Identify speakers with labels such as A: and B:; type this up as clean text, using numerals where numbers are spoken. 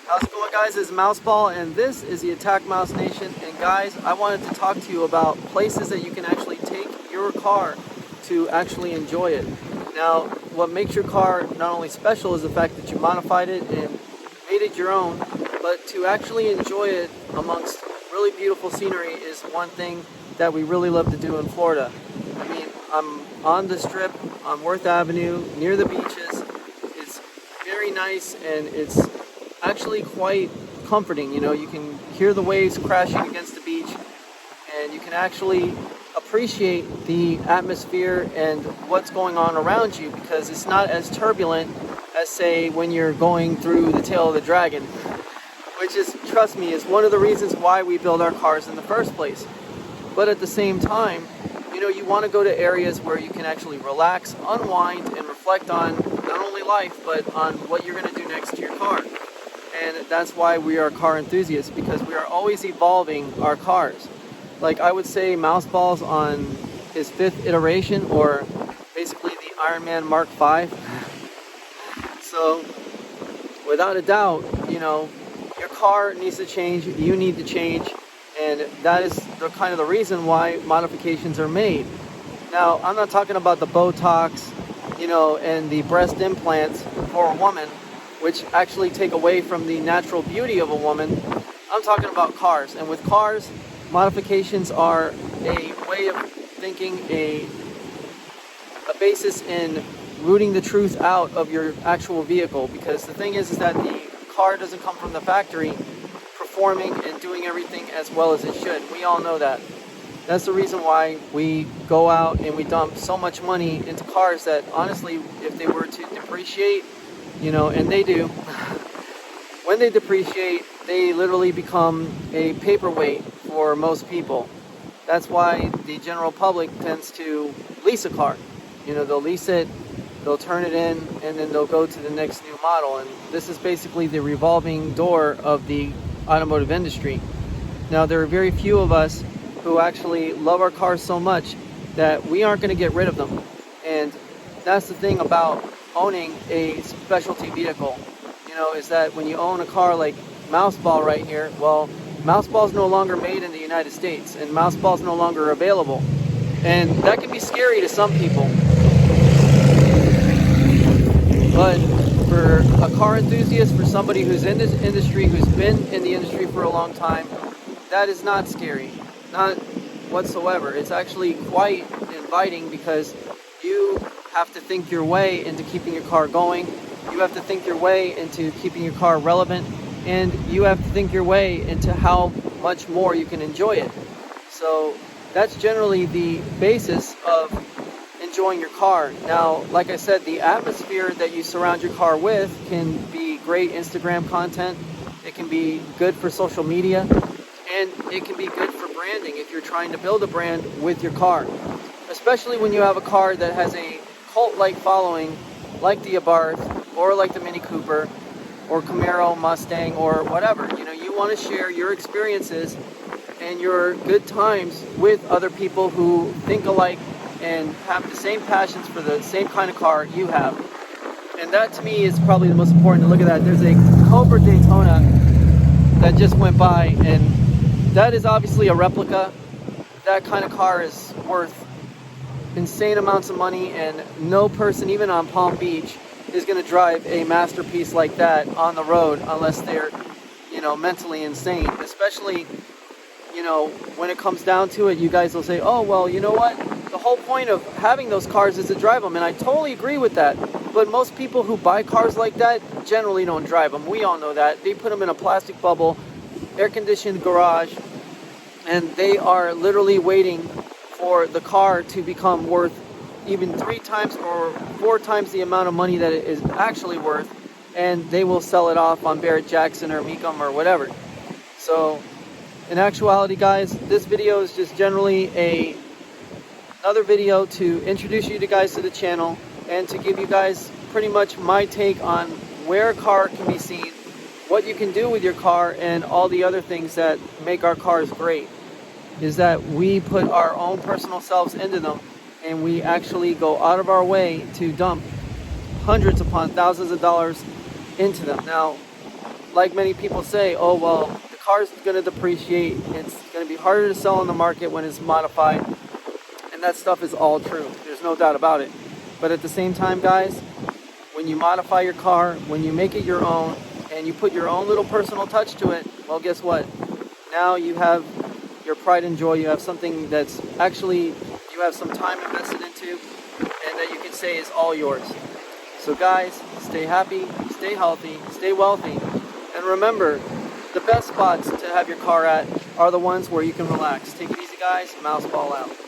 A: How's it going, guys? It's Mouseball, and this is the AttackMouse Nation. And guys, I wanted to talk to you about places that you can actually take your car to actually enjoy it. Now, what makes your car not only special is the fact that you modified it and made it your own, but to actually enjoy it amongst really beautiful scenery is one thing that we really love to do in Florida. I mean, I'm on the Strip on Worth Avenue near the beaches. It's very nice, and it's actually quite comforting. You know, you can hear the waves crashing against the beach, and you can actually appreciate the atmosphere and what's going on around you, because it's not as turbulent as, say, when you're going through the tail of the dragon, which is, trust me, is one of the reasons why we build our cars in the first place. But at the same time, you know, you want to go to areas where you can actually relax, unwind, and reflect on not only life, but on what you're going to do next to your car. And that's why we are car enthusiasts, because we are always evolving our cars. Like, I would say Mouseball's on his 5th iteration, or basically the Iron Man Mark V. So, without a doubt, you know, your car needs to change, you need to change, and that is the kind of the reason why modifications are made. Now, I'm not talking about the Botox, you know, and the breast implants for a woman, which actually take away from the natural beauty of a woman. I'm talking about cars. And with cars, modifications are a way of thinking, a basis in rooting the truth out of your actual vehicle. Because the thing is that the car doesn't come from the factory performing and doing everything as well as it should. We all know that. That's the reason why we go out and we dump so much money into cars that, honestly, if they were to depreciate, you know, and they do, when they depreciate, they literally become a paperweight for most people. That's why the general public tends to lease a car. You know, they'll lease it, they'll turn it in, and then they'll go to the next new model. And this is basically the revolving door of the automotive industry. Now, there are very few of us who actually love our cars so much that we aren't going to get rid of them. And that's the thing about owning a specialty vehicle, you know, is that when you own a car like Mouseball right here, well, Mouseball's no longer made in the United States, and Mouseball's no longer available. And that can be scary to some people. But for a car enthusiast, for somebody who's in this industry, who's been in the industry for a long time, that is not scary. Not whatsoever. It's actually quite inviting, because you have to think your way into keeping your car going. You have to think your way into keeping your car relevant, and you have to think your way into how much more you can enjoy it. So that's generally the basis of enjoying your car. Now, like I said, the atmosphere that you surround your car with can be great Instagram content. It can be good for social media, and it can be good for branding if you're trying to build a brand with your car. Especially when you have a car that has a cult-like following, like the Abarth, or like the Mini Cooper, or Camaro, Mustang, or whatever. You know, you want to share your experiences and your good times with other people who think alike and have the same passions for the same kind of car you have. And that, to me, is probably the most important. To look at that, there's a Cobra Daytona that just went by, and that is obviously a replica. That kind of car is worth insane amounts of money, and no person, even on Palm Beach, is going to drive a masterpiece like that on the road unless they're, you know, mentally insane. Especially, you know, when it comes down to it, you guys will say, oh, well, you know what? The whole point of having those cars is to drive them, and I totally agree with that. But most people who buy cars like that generally don't drive them. We all know that. They put them in a plastic bubble, air-conditioned garage, and they are literally waiting for the car to become worth even 3 times or 4 times the amount of money that it is actually worth, and they will sell it off on Barrett-Jackson or Mecum or whatever. So, in actuality, guys, this video is just generally another video to introduce you guys to the channel and to give you guys pretty much my take on where a car can be seen, what you can do with your car, and all the other things that make our cars great. Is that we put our own personal selves into them, and we actually go out of our way to dump hundreds upon thousands of dollars into them. Now, like many people say, oh well, the car's going to depreciate, it's going to be harder to sell on the market when it's modified, and that stuff is all true. There's no doubt about it. But at the same time, guys, when you modify your car, when you make it your own, and you put your own little personal touch to it, well, guess what? Now you have your pride and joy. You have something that's actually, you have some time invested into, and that you can say is all yours. So guys, stay happy, stay healthy, stay wealthy, and remember, the best spots to have your car at are the ones where you can relax. Take it easy, guys. Mouseball out.